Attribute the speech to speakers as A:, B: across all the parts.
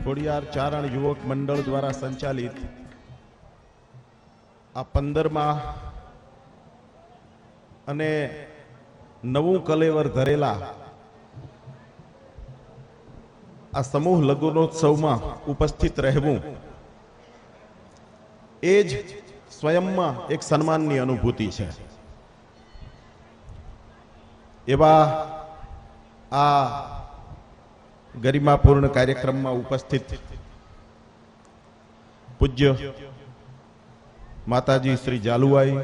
A: ખોડિયાર ચારણ યુવક મંડળ દ્વારા સંચાલિત આ 15મા અને નવું કલેવર ધરેલા આ સમૂહ લગ્નોત્સવમાં ઉપસ્થિત રહેવું એ જ સ્વયંમાં એક સન્માનની અનુભૂતિ છે. એવા આ ગરિમાપૂર્ણ કાર્યક્રમમાં ઉપસ્થિત પૂજ્ય માતાજી શ્રી જાલુઆઈ,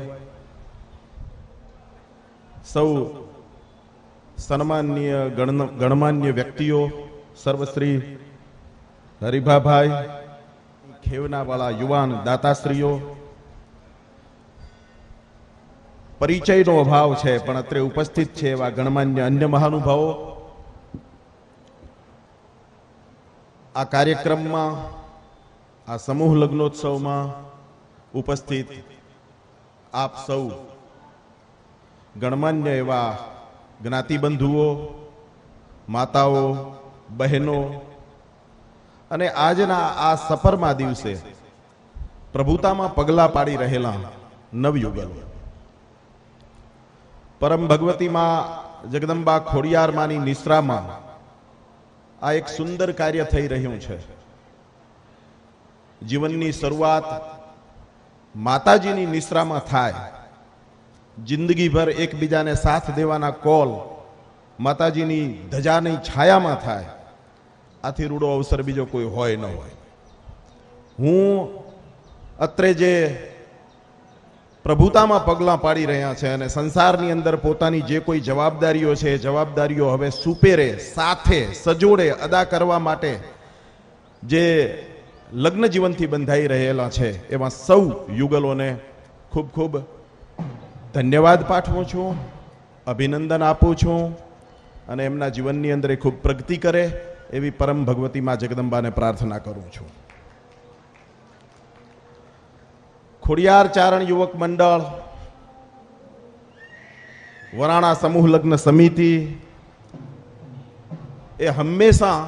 A: સૌ સન્માનીય ગણમાન્ય વ્યક્તિઓ, સર્વશ્રી હરિભાભાઈ, ખેવનાવાળા યુવાન દાતાશ્રીઓ, પરિચયનો અભાવ છે પણ અત્રે ઉપસ્થિત છે એવા ગણમાન્ય અન્ય મહાનુભાવો, આ કાર્યક્રમમાં આ સમૂહ લગ્નોત્સવમાં ઉપસ્થિત આપ સૌ ગણમાન્ય એવા જ્ઞાતિબંધુઓ, માતાઓ, બહેનો અને આજના આ સફરમાં દિવસે પ્રભુતામાં પગલાં પાડી રહેલા નવયુગલો, પરમ ભગવતીમાં જગદંબા ખોડિયાર માની નિશ્રામાં આ એક સુંદર કાર્ય થઈ રહ્યું છે. જીવનની શરૂઆત માતાજીની નિશ્રામાં થાય, જિંદગીભર એકબીજાને સાથ દેવાના કોલ માતાજીની ધજાની છાયામાં થાય. આથી રૂડો અવસર બીજો કોઈ હોય ન હોય. હું અત્રે જે પ્રભુતામાં પગલાં પાડી રહ્યા છે અને સંસારની અંદર પોતાની જે કોઈ જવાબદારીઓ છે, જવાબદારીઓ હવે સુપેરે, સાથે, સજોડે અદા કરવા માટે જે લગ્ન જીવનથી બંધાઈ રહેલા છે એવા સૌ યુગલોને ખૂબ ખૂબ ધન્યવાદ પાઠવું છું, અભિનંદન આપું છું અને એમના જીવનની અંદર ખૂબ પ્રગતિ કરે એવી પરમ ભગવતી માં જગદંબાને પ્રાર્થના કરું છું. ખોડિયાર ચારણ યુવક મંડળ, વરાણા સમૂહ લગ્ન સમિતિ એ હંમેશા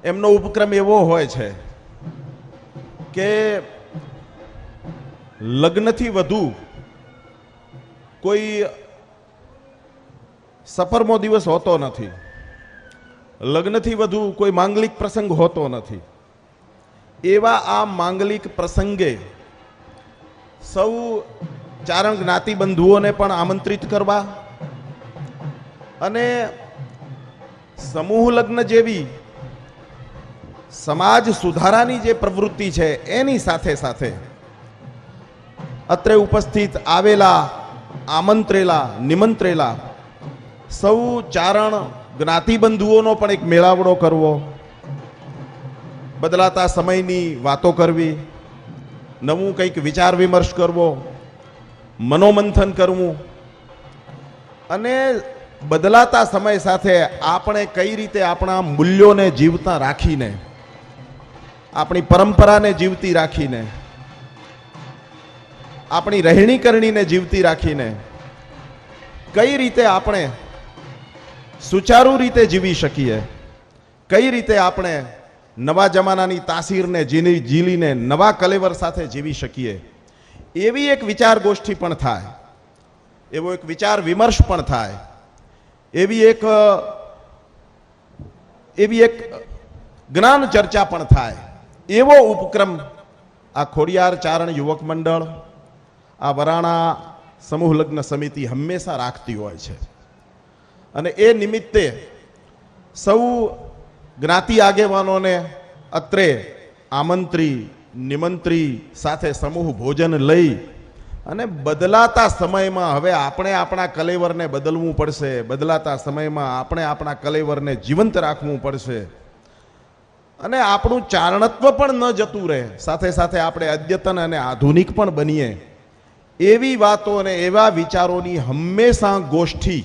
A: એમનો ઉપક્રમ એવો હોય છે કે લગ્નથી વધુ કોઈ સફરમો દિવસ હોતો નથી, લગ્નથી વધુ કોઈ માંગલિક પ્રસંગ હોતો નથી. એવા આ માંગલિક પ્રસંગે સૌ ચારણ જ્ઞાતિ બંધુઓને પણ આમંત્રિત કરવા અને સમૂહ લગ્ન જેવી સમાજ સુધારાની જે પ્રવૃત્તિ છે એની સાથે સાથે અત્રે ઉપસ્થિત આવેલા, આમંત્રેલા, નિમંત્રેલા સૌ ચારણ જ્ઞાતિ બંધુઓનો પણ એક મેળાવડો કરવો, બદલાતા સમયની વાતો કરવી, નવું કંઈક વિચાર વિમર્શ કરવો, મનોમંથન કરવું અને બદલાતા સમય સાથે આપણે કઈ રીતે આપણા મૂલ્યોને જીવતા રાખીને, આપણી પરંપરાને જીવતી રાખીને, આપણી રહેણી કરણીને જીવતી રાખીને કઈ રીતે આપણે સુચારુ રીતે જીવી શકીએ, કઈ રીતે આપણે નવા જમાનાની તાસીરને ઝીલીને નવા કલેવર સાથે જીવી શકીએ, એવી એક વિચાર ગોષ્ઠી પણ થાય, એવો એક વિચાર વિમર્શ પણ થાય, એવી એક જ્ઞાન ચર્ચા પણ થાય. એવો ઉપક્રમ આ ખોડિયાર ચારણ યુવક મંડળ, આ વરાણા સમૂહ લગ્ન સમિતિ હંમેશા રાખતી હોય છે. અને એ નિમિત્તે સૌ જ્ઞાતિ આગેવાનોને અત્રે આમંત્રી, નિમંત્રી સાથે સમૂહ ભોજન લઈ અને બદલાતા સમયમાં હવે આપણે આપણા કલેવરને બદલવું પડશે, બદલાતા સમયમાં આપણે આપણા કલેવરને જીવંત રાખવું પડશે અને આપણું ચારણત્વ પણ ન જતું રહે, સાથે સાથે આપણે અદ્યતન અને આધુનિક પણ બનીએ, એવી વાતો અને એવા વિચારોની હંમેશા ગોષ્ઠી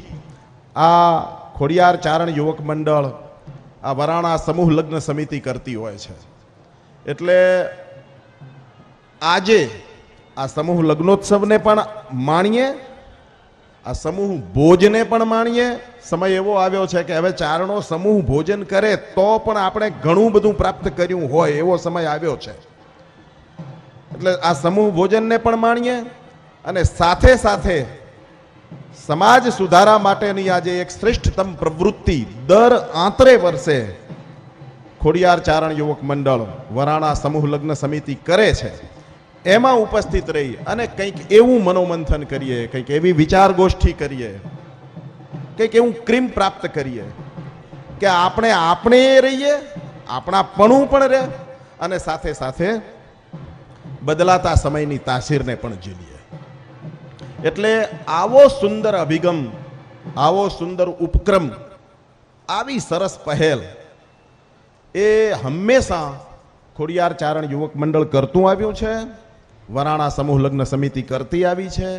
A: આ ખોડિયાર ચારણ યુવક મંડળ, આ વરાણા સમૂહ લગ્ન સમિતિ કરતી હોય છે. એટલે આજે આ સમૂહ લગ્નોત્સવને પણ માણીએ આ સમૂહ ભોજને પણ માણીએ. સમય એવો આવ્યો છે કે હવે ચારણો સમૂહ ભોજન કરે તો પણ આપણે ઘણું બધું પ્રાપ્ત કર્યું હોય એવો સમય આવ્યો છે. એટલે આ સમૂહ ભોજનને પણ માણીએ અને સાથે સાથે સમાજ સુધારા માટેની આજે એક શ્રેષ્ઠતમ પ્રવૃત્તિ દર આંતરે વર્ષે ખોડિયાર ચારણ યુવક મંડળ વરાણા સમૂહ લગ્ન સમિતિ કરે છે. એમાં ઉપસ્થિત રહી અને કંઈક એવું મનોમંથન કરીએ, કંઈક એવી વિચાર ગોષ્ઠી કરીએ, કંઈક એવું ક્રીમ પ્રાપ્ત કરીએ કે આપણે રહીએ, આપણાપણું પણ રહે અને સાથે સાથે બદલાતા સમયની તાસીરને પણ ઝીલીએ. એટલે આવો સુંદર અભિગમ, આવો સુંદર ઉપક્રમ, આવી સરસ પહેલ એ હંમેશા ખોડિયાર ચારણ યુવક મંડળ કરતું આવ્યું છે. વરાણા સમૂહ લગ્ન સમિતિ કરતી આવી છે.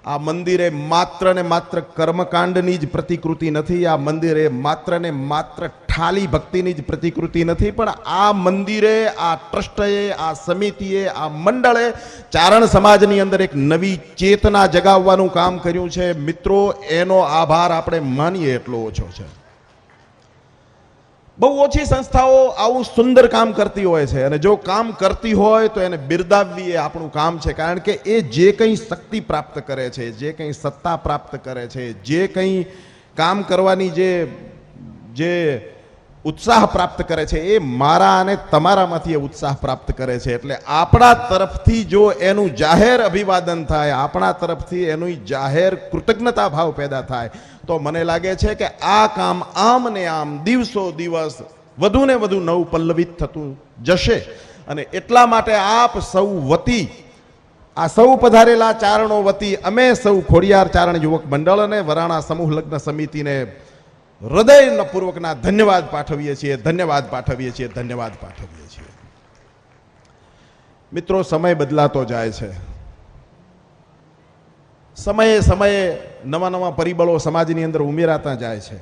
A: આ મંદિરે માત્ર ને માત્ર કર્મકાંડની જ પ્રતિકૃતિ નથી. આ મંદિરે માત્ર ને માત્ર ઠાલી ભક્તિની જ પ્રતિકૃતિ નથી, પણ આ મંદિરે, આ ટ્રસ્ટે, આ સમિતિએ, આ મંડળે ચારણ સમાજની અંદર એક નવી ચેતના જગાવવાનું કામ કર્યું છે. મિત્રો, એનો આભાર આપણે માનીએ એટલો ઓછો છે. બહુ ઓછી સંસ્થાઓ આવું સુંદર કામ કરતી હોય છે અને જો કામ કરતી હોય તો એને બિરદાવવી એ આપણું કામ છે. કારણ કે એ જે કંઈ શક્તિ પ્રાપ્ત કરે છે, જે કંઈ સત્તા પ્રાપ્ત કરે છે, જે કંઈ કામ કરવાની જે ઉત્સાહ પ્રાપ્ત કરે છે એ મારા અને તમારામાંથી એ ઉત્સાહ પ્રાપ્ત કરે છે. એટલે આપણા તરફથી જો એનું જાહેર અભિવાદન થાય, આપણા તરફથી એનું જાહેર કૃતજ્ઞતા ભાવ પેદા થાય તો મને લાગે છે કે આ કામ આમ ને આમ દિવસો દિવસ વધુ ને વધુ નવ પલ્લવિત થતું જશે. અને એટલા માટે આપ સૌ વતી, આ સૌ પધારેલા ચારણો વતી અમે સૌ ખોડિયાર ચારણ યુવક મંડળ અને વરાણા સમૂહ લગ્ન સમિતિને હૃદયપૂર્વકના ધન્યવાદ પાઠવીએ છીએ. મિત્રો, સમય બદલાતો જાય છે. સમયે સમયે નવા નવા પરિબળો સમાજની અંદર ઉમેરાતા જાય છે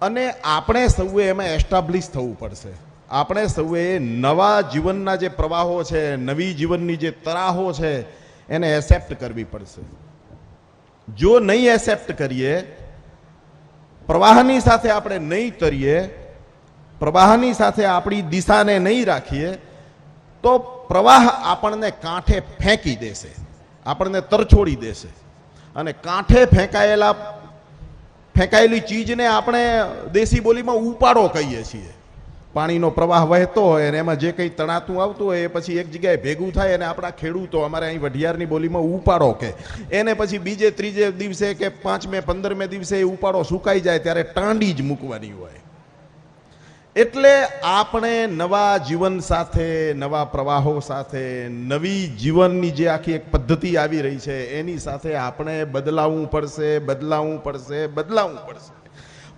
A: અને આપણે સૌએ એમાં એસ્ટાબ્લિશ થવું પડશે. આપણે સૌએ નવા જીવનના જે પ્રવાહો છે, નવી જીવનની જે તરાહો છે એને એસેપ્ટ કરવી પડશે. જો નહીં એસેપ્ટ કરીએ, પ્રવાહની સાથે આપણે નહીં તરીએ, પ્રવાહની સાથે આપણી દિશાને નહીં રાખીએ તો પ્રવાહ આપણને કાંઠે ફેંકી દેશે, આપણને તરછોડી દેશે. અને કાંઠે ફેંકાયેલી ચીજને આપણે દેશી બોલીમાં ઉપાડો કહીએ છીએ. પાણીનો પ્રવાહ વહેતો હોય અને એમાં જે કંઈ તણાતું આવતું હોય એ પછી એક જગ્યાએ ભેગું થાય અને આપણા ખેડૂતો, અમારે અહીં વઢિયારની બોલીમાં ઉપાડો કે, એને પછી બીજે ત્રીજે દિવસે કે 5મે 15મે દિવસે એ ઉપાડો સુકાઈ જાય ત્યારે ટાંડી જ મૂકવાની હોય. એટલે આપણે નવા જીવન સાથે, નવા પ્રવાહો સાથે, નવી જીવનની જે આખી એક પદ્ધતિ આવી રહી છે એની સાથે આપણે બદલાવવું પડશે.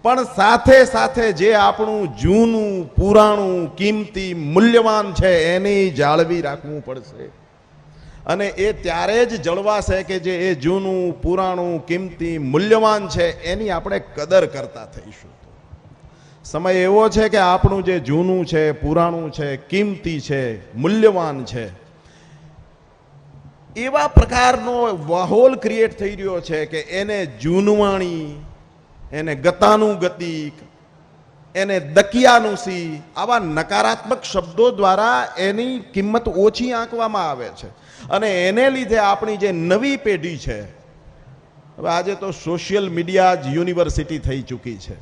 A: પણ સાથે સાથે જે આપણું જૂનું, પુરાણું, કિંમતી, મૂલ્યવાન છે એને જાળવી રાખવું પડશે. અને એ ત્યારે જ જળવાશે કે જે એ જૂનું, પુરાણું, કિંમતી, મૂલ્યવાન છે એની આપણે કદર કરતા થઈશું. સમય એવો છે કે આપણું જે જૂનું છે, પુરાણું છે, કિંમતી છે, મૂલ્યવાન છે, એવા પ્રકારનો માહોલ ક્રિએટ થઈ રહ્યો છે કે એને જૂનવાણી, એને ગતાનુગતિક, એને દકિયાનુસી, આવા નકારાત્મક શબ્દો દ્વારા એની કિંમત ઓછી આંકવામાં આવે છે. અને એને લીધે આપણી જે નવી પેઢી છે, હવે આજે તો સોશિયલ મીડિયા જ યુનિવર્સિટી થઈ ચૂકી છે.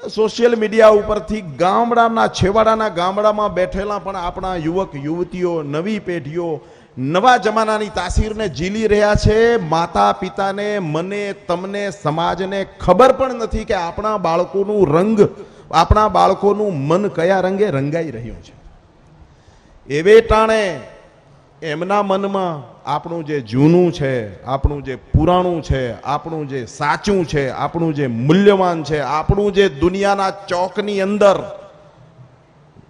A: સોશિયલ મીડિયા ઉપરથી ગામડાના, છેવાડાના ગામડામાં બેઠેલા પણ આપણા યુવક યુવતીઓ, નવી પેઢીઓ નવા જમાનાની તાસીરને ઝીલી રહ્યા છે. માતા પિતાને, મને, તમને, સમાજને ખબર પણ નથી કે આપણા બાળકોનું રંગ, આપણા બાળકોનું મન કયા રંગે રંગાઈ રહ્યું છે. એવે ટાણે એમના મનમાં આપણું જે જૂનું છે, આપણું જે પુરાણું છે, આપણું જે સાચું છે, આપણું જે મૂલ્યવાન છે, આપણું જે દુનિયાના ચોકની અંદર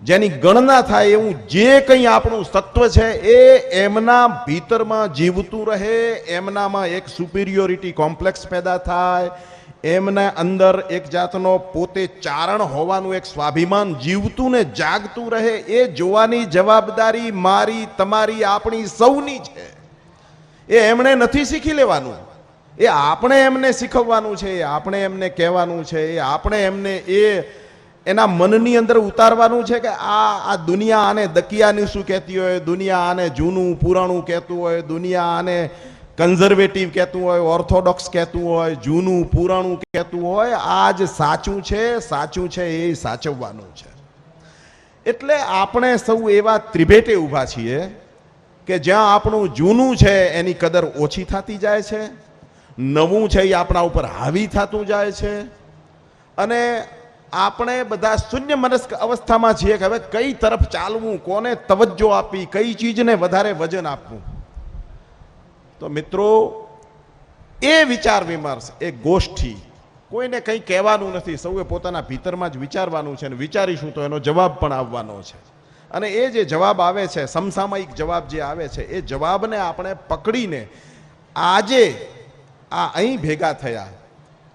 A: જેની ગણના થાય એવું જે કંઈ આપણું સત્વ છે એ એમના ભીતરમાં જીવતું રહે, એમનામાં એક સુપિરિયોરિટી કોમ્પ્લેક્સ પેદા થાય, એમના અંદર એક જાતનો પોતે ચારણ હોવાનું એક સ્વાભિમાન જીવતું ને જાગતું રહે, એ જોવાની જવાબદારી મારી, તમારી, આપણી સૌની છે. એ એમણે નથી શીખી લેવાનું, એ આપણે એમને શીખવવાનું છે, એ આપણે એમને કહેવાનું છે, એ આપણે એમને એના મનની અંદર ઉતારવાનું છે કે આ દુનિયા આને દકિયાની શું કહેતી હોય, દુનિયા આને જૂનું પુરાણું કહેતું હોય, દુનિયા આને કન્ઝર્વેટિવ કહેતું હોય, ઓર્થોડોક્સ કહેતું હોય, જૂનું પુરાણું કહેતું હોય, આ જ સાચું છે એ સાચવવાનું છે. એટલે આપણે સૌ એવા ત્રિભેટે ઊભા છીએ કે જ્યાં આપણું જૂનું છે એની કદર ઓછી થતી જાય છે, નવું છે એ આપણા ઉપર હાવી થતું જાય છે, અને આપણે બધા શૂન્ય મનસ્ક અવસ્થામાં છીએ કે હવે કઈ તરફ ચાલવું, કોને તવજ્જો આપવી, કઈ ચીજને વધારે વજન આપવું. તો મિત્રો, એ વિચાર વિમર્શ, એ ગોષ્ઠી કોઈને કંઈ કહેવાનું નથી, સૌએ પોતાના ભીતરમાં જ વિચારવાનું છે, અને વિચારીશું તો એનો જવાબ પણ આવવાનો છે. અને એ જે જવાબ આવે છે, સમસામયિક જવાબ જે આવે છે, એ જવાબને આપણે પકડીને આજે અહીં ભેગા થયા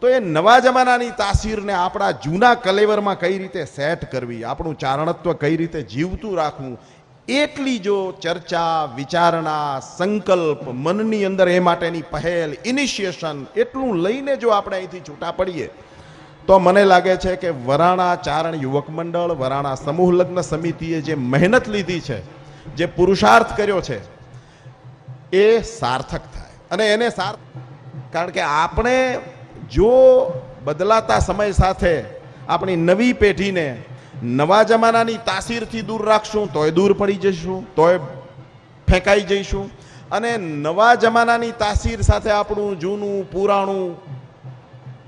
A: તો એ નવા જમાનાની તાસીરને આપણા જૂના કલેવરમાં કઈ રીતે સેટ કરવી, આપણું ચારણત્વ કઈ રીતે જીવતું રાખવું, એટલી જો ચર્ચા, વિચારણા, સંકલ્પ, મનની અંદર એ માટેની પહેલ, ઇનિશિયેશન, એટલું લઈને જો આપણે અહીંથી છૂટા પડીએ તો મને લાગે છે કે વરાણા ચારણ યુવક મંડળ, વરાણા સમૂહ લગ્ન સમિતિએ જે મહેનત લીધી છે, જે પુરુષાર્થ કર્યો છે, એ સાર્થક થાય. અને એને કારણ કે આપણે જો બદલાતા સમય સાથે આપણી નવી પેઢીને નવા જમાનાની તાસીરથી દૂર રાખશું તોય દૂર પડી જઈશું, તોય ફેંકાઈ જઈશું. અને નવા જમાનાની તાસીર સાથે આપણું જૂનું પુરાણું,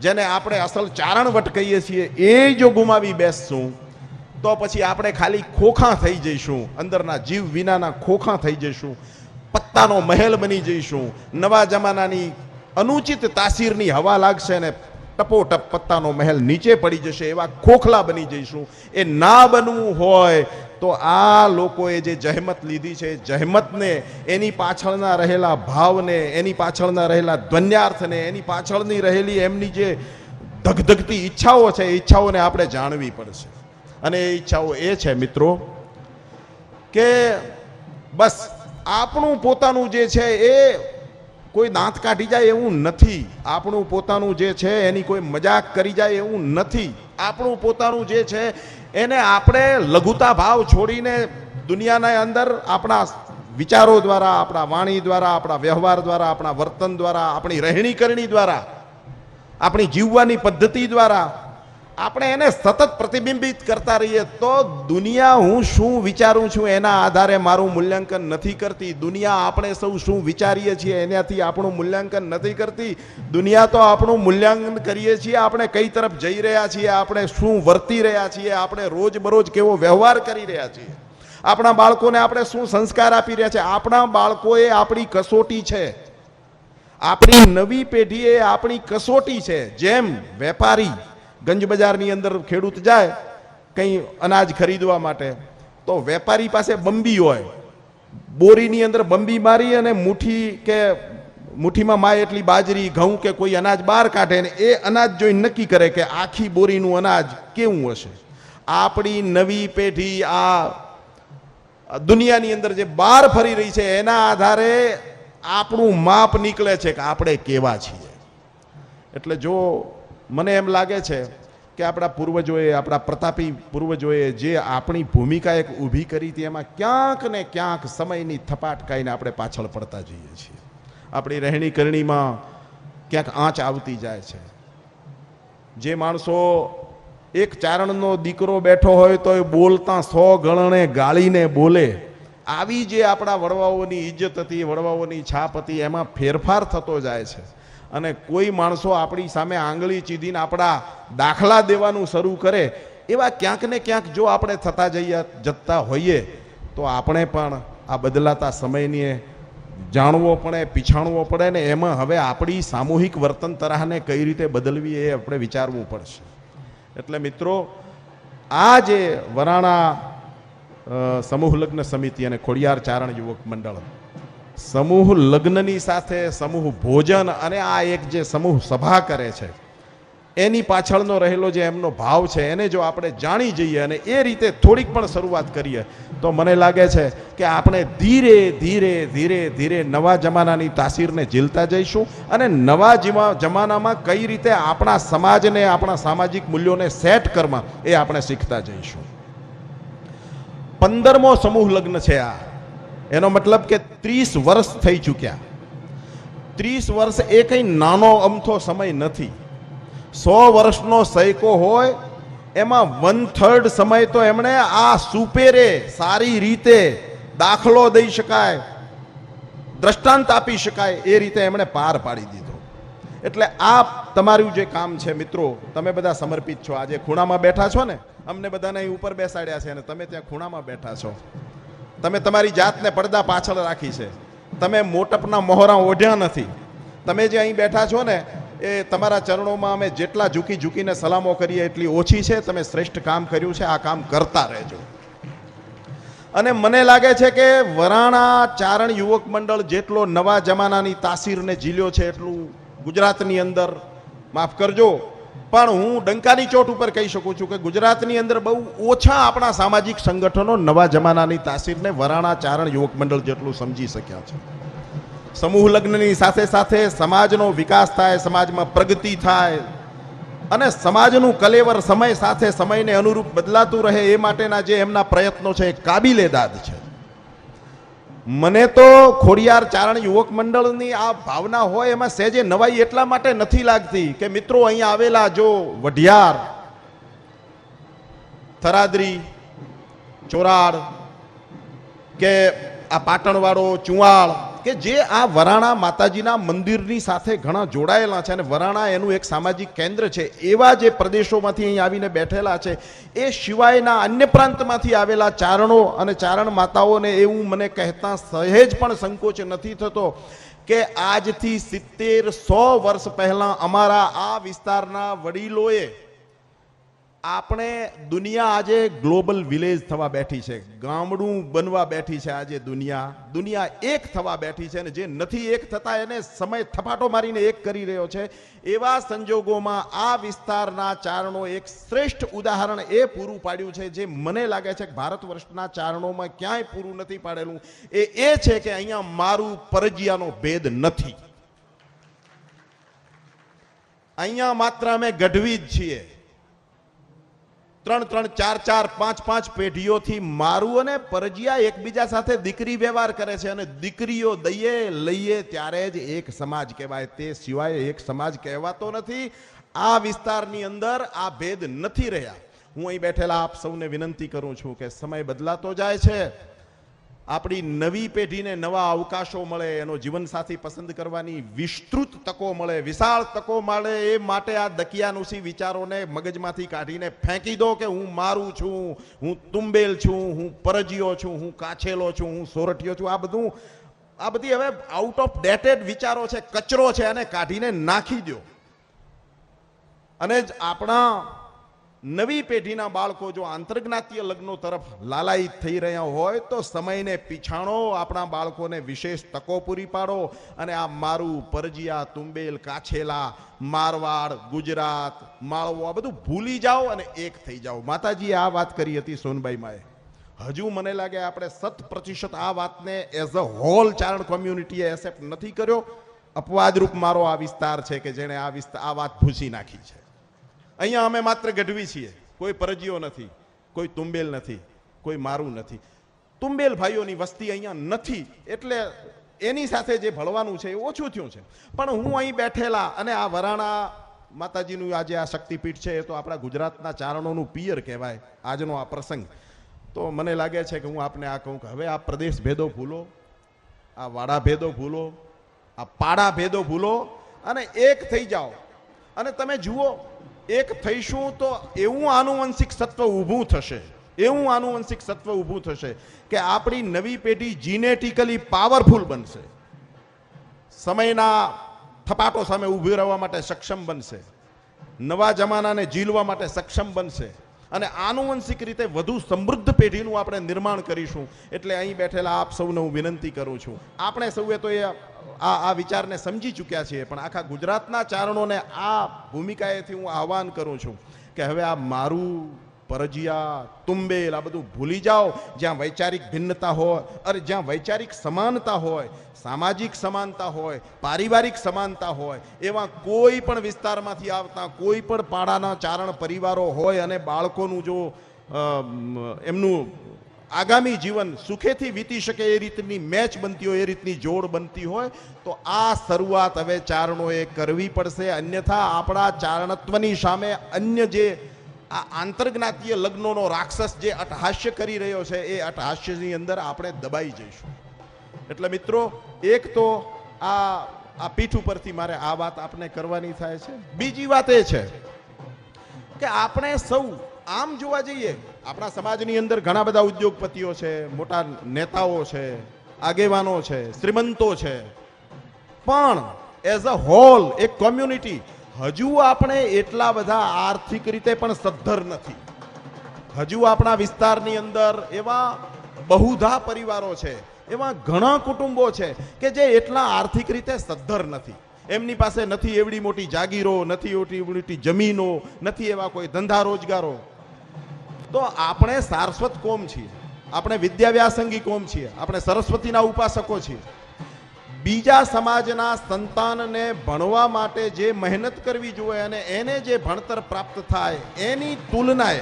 A: જેને આપણે અસલ ચારણવટ કહીએ છીએ, એ જો ગુમાવી બેસશું તો પછી આપણે ખાલી ખોખા થઈ જઈશું, અંદરના જીવ વિનાના ખોખા થઈ જઈશું, પત્તાનો મહેલ બની જઈશું. નવા જમાનાની અનુચિત તાસીરની હવા લાગશે ને ટપોટપ પત્તાનો મહેલ નીચે પડી જશે, એવા ખોખલા બની જઈશું. એ ના બનવું હોય તો આ લોકોએ જે જહેમત લીધી છે, જહેમતને, એની પાછળના રહેલા ભાવને, એની પાછળના રહેલા ધ્વન્યાર્થને, એની પાછળની રહેલી એમની જે ધગધગતી ઈચ્છાઓ છે, એ ઈચ્છાઓને આપણે જાણવી પડશે. અને એ ઈચ્છાઓ એ છે મિત્રો કે બસ આપણું પોતાનું જે છે એ કોઈ દાંત કાઢી જાય એવું નથી, આપણું પોતાનું જે છે એની કોઈ મજાક કરી જાય એવું નથી. આપણું પોતાનું જે છે એને આપણે લઘુતા ભાવ છોડીને દુનિયાના અંદર આપણા વિચારો દ્વારા, આપણા વાણી દ્વારા, આપણા વ્યવહાર દ્વારા, આપણા વર્તન દ્વારા, આપણી રહેણી કરણી દ્વારા, આપણી જીવવાની પદ્ધતિ દ્વારા આપણે એને સતત પ્રતિબિંબિત કરતા રહીએ તો દુનિયા હું શું વિચારું છું એના આધારે મારું મૂલ્યાંકન નથી કરતી. દુનિયા આપણે સૌ શું વિચારીએ છીએ એનાથી આપણું મૂલ્યાંકન નથી કરતી. દુનિયા તો આપણું મૂલ્યાંકન કરીએ છીએ આપણે કઈ તરફ જઈ રહ્યા છીએ, આપણે શું વર્તી રહ્યા છીએ, આપણે રોજબરોજ કેવો વ્યવહાર કરી રહ્યા છીએ, આપણા બાળકોને આપણે શું સંસ્કાર આપી રહ્યા છીએ. આપણા બાળકોએ આપણી કસોટી છે, આપણી નવી પેઢી એ આપણી કસોટી છે. જેમ વેપારી ગંજ બજારની અંદર ખેડૂત જાય કંઈ અનાજ ખરીદવા માટે તો વેપારી પાસે બંબી હોય, બોરીની અંદર બંબી મારી અને મુઠ્ઠીમાં માય એટલી બાજરી, ઘઉં કે કોઈ અનાજ બહાર કાઢે ને એ અનાજ જોઈને નક્કી કરે કે આખી બોરીનું અનાજ કેવું હશે. આપણી નવી પેઢી આ દુનિયાની અંદર જે બહાર ફરી રહી છે એના આધારે આપણું માપ નીકળે છે કે આપણે કેવા છીએ. એટલે જો મને એમ લાગે છે કે આપણા પૂર્વજોએ, આપણા પ્રતાપી પૂર્વજોએ જે આપણી ભૂમિકા એક ઊભી કરી હતી એમાં ક્યાંક ને ક્યાંક સમયની થપાટ ખાઈને આપણે પાછળ પડતા જઈએ છીએ. આપણી રહેણી કરણીમાં ક્યાંક આંચ આવતી જાય છે. જે માણસો એક ચારણનો દીકરો બેઠો હોય તો એ બોલતા 100 ગણને ગાળીને બોલે, આવી જે આપણા વડવાઓની ઇજ્જત હતી, વડવાઓની છાપ હતી, એમાં ફેરફાર થતો જાય છે. અને કોઈ માણસો આપણી સામે આંગળી ચીધીને આપણા દાખલા દેવાનું શરૂ કરે, એવા ક્યાંક ને ક્યાંક જો આપણે થતા જતા હોઈએ તો આપણે પણ આ બદલાતા સમયને જાણવો પડે, પીછાણવો પડે ને એમાં હવે આપણી સામૂહિક વર્તન તરાહને કઈ રીતે બદલવી એ આપણે વિચારવું પડશે. એટલે મિત્રો, આ જે વરાણા સમૂહ લગ્ન સમિતિ અને ખોડિયાર ચારણ યુવક મંડળ સમૂહ લગ્નની સાથે સમૂહ ભોજન અને આ એક જે સમૂહ સભા કરે છે એની પાછળનો રહેલો જે એમનો ભાવ છે એને જો આપણે જાણી જઈએ અને એ રીતે થોડીક પણ શરૂઆત કરીએ તો મને લાગે છે કે આપણે ધીરે ધીરે ધીરે ધીરે નવા જમાનાની તાસીરને ઝીલતા જઈશું અને નવા જમાનામાં કઈ રીતે આપણા સમાજને આપણા સામાજિક મૂલ્યોને સેટ કરવા એ આપણે શીખતા જઈશું. 15મો સમૂહ લગ્ન છે આ. એનો મતલબ કે 30 વર્ષ થઈ ચૂક્યા. 30 વર્ષ એ કંઈ નાનો અમથો સમય નથી. 100 વર્ષનો સૈકો હોય એમાં 1/3 સમય તો એમણે આ સુપેરે સારી રીતે દાખલો દઈ શકાય, દ્રષ્ટાંત આપી શકાય એ રીતે એમણે પાર પાડી દીધો. એટલે આ તમારું જે કામ છે મિત્રો, તમે બધા સમર્પિત છો. આજે ખૂણામાં બેઠા છો ને, અમને બધાને અહીં ઉપર બેસાડ્યા છે અને તમે ત્યાં ખૂણામાં બેઠા છો. તમે તમારી જાતને પડદા પાછળ રાખી છે. તમે મોટપના મોહરા ઓઢ્યા નથી. તમે જે અહીં બેઠા છો ને એ તમારા ચરણોમાં અમે જેટલા ઝૂકીને સલામો કરીએ એટલી ઓછી છે. તમે શ્રેષ્ઠ કામ કર્યું છે, આ કામ કરતા રહેજો. અને મને લાગે છે કે વરાણા ચારણ યુવક મંડળ જેટલો નવા જમાનાની તાસીરને ઝીલ્યો છે એટલું ગુજરાતની અંદર, માફ કરજો પણ હું ડંકાની ચોટ ઉપર કહી શકું છું કે ગુજરાતની અંદર બહુ ઓછા આપણા સામાજિક સંગઠનો નવા જમાનાની તાસીરને વરાણા ચારણ યુવક મંડળ જેટલું સમજી શક્યા છે. સમૂહ લગ્નની સાથે સાથે સમાજનો વિકાસ થાય, સમાજમાં પ્રગતિ થાય અને સમાજનું કલેવર સમય સાથે સમયને અનુરૂપ બદલાતું રહે એ માટેના જે એમના પ્રયત્નો છે એ કાબિલે દાદ છે. મને તો ખોડિયાર ચારણ યુવક મંડળની આ ભાવના હોય એમાં સહેજે નવાઈ એટલા માટે નથી લાગતી કે મિત્રો અહીંયા આવેલા જો વઢિયાર, થરાદરી, ચોરાડ કે આ પાટણવાળો, ચુવાળ કે જે આ વરાણા માતાજીના મંદિરની સાથે ઘણા જોડાયેલા છે અને વરાણા એનું એક સામાજિક કેન્દ્ર છે, એવા જે પ્રદેશોમાંથી અહીં આવીને બેઠેલા છે એ સિવાયના અન્ય પ્રાંતમાંથી આવેલા ચારણો અને ચારણ માતાઓને એવું મને કહેતા સહેજ પણ સંકોચ નથી થતો કે આજથી 70-100 વર્ષ પહેલા અમારા આ વિસ્તારના વડીલોએ આપણે દુનિયા આજે ગ્લોબલ વિલેજ થવા બેઠી છે, ગામડું બનવા બેઠી છે. આજે દુનિયા એક થવા બેઠી છે અને જે નથી એક થતા એને સમય થપાટો મારીને એક કરી રહ્યો છે. એવા સંજોગોમાં આ વિસ્તારના ચારણો એક શ્રેષ્ઠ ઉદાહરણ એ પૂરું પાડ્યું છે જે મને લાગે છે કે ભારત વર્ષના ચારણોમાં ક્યાંય પૂરું નથી પાડેલું. એ છે કે અહીંયા મારું પરજિયાનો ભેદ નથી. અહીંયા માત્ર અમે ગઢવી જ છીએ. 3-3, 4-4, 5-5 પેઢીઓથી મારું અને પરજિયા એકબીજા સાથે દીકરી વ્યવહાર કરે છે અને દીકરીઓ દઈએ લઈએ ત્યારે જ એક સમાજ કહેવાય, તે સિવાય એક સમાજ કહેવાતો નથી. આ વિસ્તારની અંદર આ ભેદ નથી રહ્યા. હું અહીં બેઠેલા આપ સૌને વિનંતી કરું છું કે સમય બદલાતો જાય છે. આપણી નવી પેઢીને નવા અવકાશો મળે, એનો જીવનસાથી પસંદ કરવાની વિસ્તૃત તકો મળે, વિશાળ તકો મળે. એ માટે આ દકિયાનુસી વિચારોને મગજમાંથી કાઢીને ફેંકી દો કે હું મારું છું, હું તુંબેલ છું, હું પરજીયો છું, હું કાછેલો છું, હું સોરઠિયો છું. આ બધી હવે આઉટ ઓફ ડેટેડ વિચારો છે, કચરો છે. આને કાઢીને નાખી દો. અને આપણા નવી પેઢીના બાળકો જો આંતરજ્ઞાતીય લગ્નો તરફ લાલાયિત થઈ રહ્યા હોય તો સમયને પીછાણો, આપણા બાળકોને વિશેષ તકો પૂરી પાડો અને આ મારું, પરજિયા, તુંબેલ, કાછેલા, મારવાડ, ગુજરાત, માળવો આ બધું ભૂલી જાઓ અને એક થઈ જાઓ. માતાજીએ આ વાત કરી હતી સોનબાઈ માએ. હજુ મને લાગે આપણે 100% આ વાતને એઝ અ હોલ ચારણ કોમ્યુનિટીએ એક્સેપ્ટ નથી કર્યો. અપવાદરૂપ મારો આ વિસ્તાર છે કે જેણે આ વાત ભૂસી નાખી છે. અહીંયા અમે માત્ર ગઢવી છીએ, કોઈ પરજીયો નથી, કોઈ તુંબેલ નથી, કોઈ મારું નથી. તુંબેલ ભાઈઓની વસ્તી અહીંયા નથી એટલે એની સાથે જે ભળવાનું છે એ ઓછું થયું છે. પણ હું અહીં બેઠેલા અને આ વરાણા માતાજીનું આજે આ શક્તિપીઠ છે એ તો આપણા ગુજરાતના ચારણોનું પિયર કહેવાય. આજનો આ પ્રસંગ તો મને લાગે છે કે હું આપને આ કહું કે હવે આ પ્રદેશ ભેદો ભૂલો, આ વાડા ભેદો ભૂલો, આ પાડા ભેદો ભૂલો અને એક થઈ જાઓ. અને તમે જુઓ, એક થઈશું તો એવું આનુવંશિક સત્વ ઊભું થશે, એવું આનુવંશિક સત્વ ઊભું થશે કે આપણી નવી પેઢી જીનેટિકલી પાવરફુલ બનશે, સમયના થપાટો સામે ઊભી રહેવા માટે સક્ષમ બનશે, નવા જમાનાને ઝીલવા માટે સક્ષમ બનશે અને આનુવંશિક રીતે વધુ સમૃદ્ધ પેઢીનું આપણે નિર્માણ કરીશું. એટલે અહીં બેઠેલા આપ સૌને હું વિનંતી કરું છું, આપણે સૌએ તો આ વિચારને સમજી ચૂક્યા છીએ, પણ આખા ગુજરાતના ચારણોને આ ભૂમિકાએથી હું આહવાન કરું છું કે હવે આ મારું, પરજિયા, તુંબેલ આ બધું ભૂલી જાઓ. જ્યાં વૈચારિક ભિન્નતા હોય, અરે જ્યાં વૈચારિક સમાનતા હોય, સામાજિક સમાનતા હોય, પારિવારિક સમાનતા હોય, એવા કોઈ પણ વિસ્તારમાંથી આવતા કોઈ પણ પાડાના ચારણ પરિવારો હોય અને બાળકોનું જો એમનું આગામી જીવન સુખેથી વીતી શકે એ રીતની મેચ બનતી હોય, એ રીતની જોડ બનતી હોય, તો આ શરૂઆત હવે ચારણોએ કરવી પડશે. અન્યથા આપણા ચારણત્વની સામે અન્ય જે આ આંતરજ્ઞાતીય લગ્નોનો રાક્ષસ જે અટહાસ્ય કરી રહ્યો છે, એ અટહાસ્યની અંદર આપણે દબાઈ જઈશું. એટલે મિત્રો, એક તો આ પીઠ ઉપરથી મારે આ વાત આપને કરવાની થાય છે. બીજી વાત એ છે કે આપણે સૌ આમ જોવા જઈએ, આપણા સમાજની અંદર ઘણા બધા ઉદ્યોગપતિઓ છે, મોટા નેતાઓ છે, આગેવાનો છે, શ્રીમંતો છે, પણ એઝ અ હોલ એક કોમ્યુનિટી હજુ આપણે એટલા બધા આર્થિક રીતે પણ સદ્ધર નથી. હજુ આપણા વિસ્તારની અંદર એવા બહુધા પરિવારો છે, એવા ઘણા કુટુંબો છે કે જે એટલા આર્થિક રીતે સદ્ધર નથી. એમની પાસે નથી એવડી મોટી જાગીરો, નથી એવડી મોટી જમીનો, નથી એવા કોઈ ધંધા રોજગારો. તો આપણે સારસ્વત કોમ છીએ, આપણે વિદ્યાવ્યાસંગી કોમ છીએ, આપણે સરસ્વતીના ઉપાસકો છીએ. બીજા સમાજના સંતાનને ભણવા માટે જે મહેનત કરવી જોઈએ અને એને જે ભણતર પ્રાપ્ત થાય એની તુલનાએ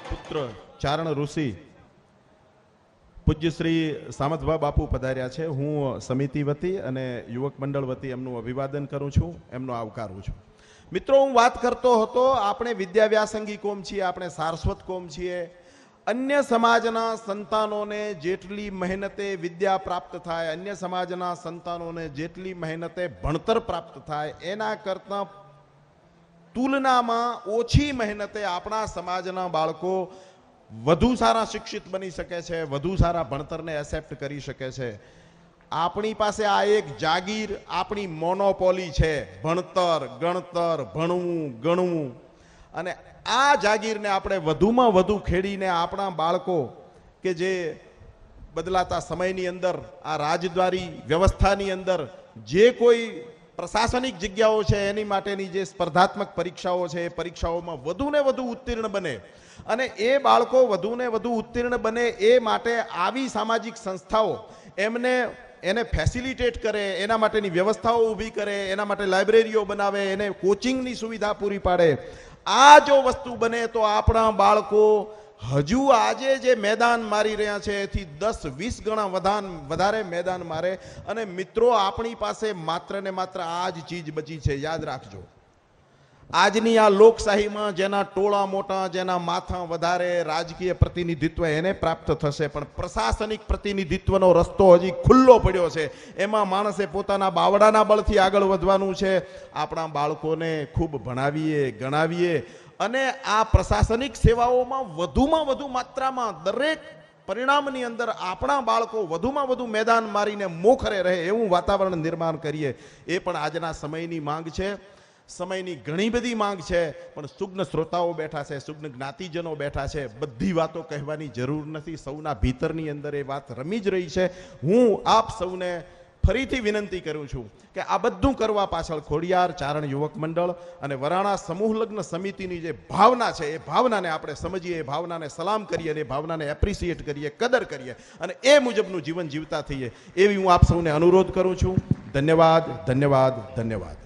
A: પુત્ર ચારણ ઋષિ પૂજ્ય શ્રી સામતભા બાપુ પધાર્યા છે. હું સમિતિ વતી અને યુવક મંડળ વતી એમનું અભિવાદન કરું છું, એમનો આવકારું છું. મિત્રો, હું વાત કરતો હતો, આપણે વિદ્યાવ્યાસંગી કોમ છીએ, આપણે સારસ્વત કોમ છીએ. અન્ય સમાજના સંતાનોને જેટલી મહેનતે વિદ્યા પ્રાપ્ત થાય, અન્ય સમાજના સંતાનોને જેટલી મહેનતે ભણતર પ્રાપ્ત થાય, એના કરતાં તુલનામાં ઓછી મહેનતે આપણા સમાજના બાળકો વધુ સારા શિક્ષિત બની શકે છે, વધુ સારા ભણતરને એસેપ્ટ કરી શકે છે. આપણી પાસે આ એક જાગીર, આપણી મોનોપોલી છે, ભણતર, ગણતર, ભણવું, ગણવું. અને આ જાગીરને આપણે વધુમાં વધુ ખેડીને આપણા બાળકો કે જે બદલાતા સમયની અંદર આ રાજદ્વારી વ્યવસ્થાની અંદર જે કોઈ પ્રશાસનિક જગ્યાઓ છે એની માટેની જે સ્પર્ધાત્મક પરીક્ષાઓ છે, એ પરીક્ષાઓમાં વધુને વધુ ઉત્તીર્ણ બને અને એ બાળકો વધુને વધુ ઉત્તીર્ણ બને એ માટે આવી સામાજિક સંસ્થાઓ એને ફેસિલિટેટ કરે, એના માટેની વ્યવસ્થાઓ ઊભી કરે, એના માટે લાઇબ્રેરીઓ બનાવે, એને કોચિંગની સુવિધા પૂરી પાડે. આ જો વસ્તુ બને તો આપણા બાળકો હજુ આજે જે મેદાન મારી રહ્યા છે એથી 10-20 ગણા વધારે મેદાન મારે. અને મિત્રો, આપણી પાસે માત્ર ને માત્ર આ જ ચીજ બચી છે. યાદ રાખજો, આજની આ લોકશાહીમાં જેના ટોળા મોટા, જેના માથા વધારે, રાજકીય પ્રતિનિધિત્વ એને પ્રાપ્ત થશે, પણ પ્રશાસનિક પ્રતિનિધિત્વનો રસ્તો હજી ખુલ્લો પડ્યો છે. એમાં માણસે પોતાના બાવડાના બળથી આગળ વધવાનું છે. આપણા બાળકોને ખૂબ ભણાવીએ, ગણાવીએ અને આ પ્રશાસનિક સેવાઓમાં વધુ માત્રામાં દરેક પરિણામની અંદર આપણા બાળકો વધુમાં વધુ મેદાન મારીને મોખરે રહે એવું વાતાવરણ નિર્માણ કરીએ. એ પણ આજના સમયની માંગ છે. સમયની ઘણી બધી માંગ છે, પણ સુગ્ન શ્રોતાઓ બેઠા છે, સુગ્ન જ્ઞાતિજનો બેઠા છે. બધી વાતો કહેવાની જરૂર નથી, સૌના ભીતરની અંદર એ વાત રમી જ રહી છે. હું આપ સૌને ફરીથી વિનંતી કરું છું કે આ બધું કરવા પાછળ ખોડિયાર ચારણ યુવક મંડળ અને વરાણા સમૂહ લગ્ન સમિતિની જે ભાવના છે, એ ભાવનાને આપણે સમજીએ, એ ભાવનાને સલામ કરીએ અને એ ભાવનાને એપ્રિસિએટ કરીએ, કદર કરીએ અને એ મુજબનું જીવન જીવતા થઈએ, એવી હું આપ સૌને અનુરોધ કરું છું. ધન્યવાદ, ધન્યવાદ, ધન્યવાદ.